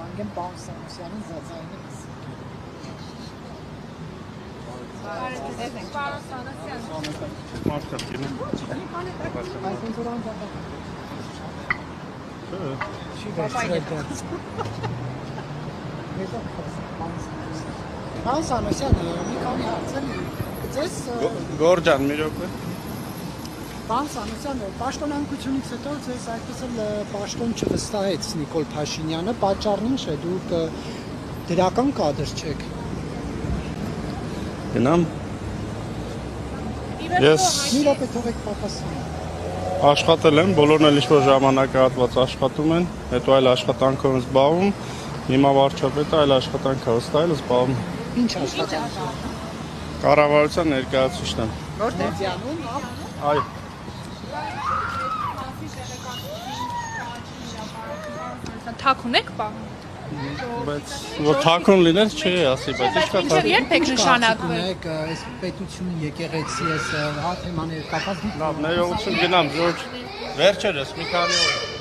Անգեմ պարոն Սանոսյանին զազայինը Պարոն Սանոսյան։ Այսինքն որան դատակ։ Չի վերցրել դարձ։ Պարոն Սանոսյան, մի քանի հարց են ձեզ Գորջան, մի րոպե։ Պարոն Սանոսյան, պաշտոնանկությունից հետո ձեզ այդպես էլ պաշտոն չվստահեց Նիկոլ Փաշինյանը, պատճառն ինչ է, դուք դրական կադր չեք։ Գնամ։ Ես Մի րոպե թողեք պատասխան։ աշխատել եմ, բոլորն էլ ինչ-որ ժամանակահատված աշխատում են, հետո այլ աշխատանքով զբաղվում, հիմա վարչապետը այլ աշխատանքով ստայլ զբաղվում։ Ինչ աշխատանք։ Կառավարության ներկայացուցիչն եմ։ Որտե՞ղ անում, Այո։ Թակ ունեք պա։ Բայց որ թաքուն լիներ չի ասի, բայց ի՞նչ կա թաքուն։ Երբ եք նշանակվել։ Ունեք այս պետություն եկեղեցի էս հա թեմաներ կապած Լավ, ներողություն գնամ, Ժորժ։ Վերջերս մի քանի օր։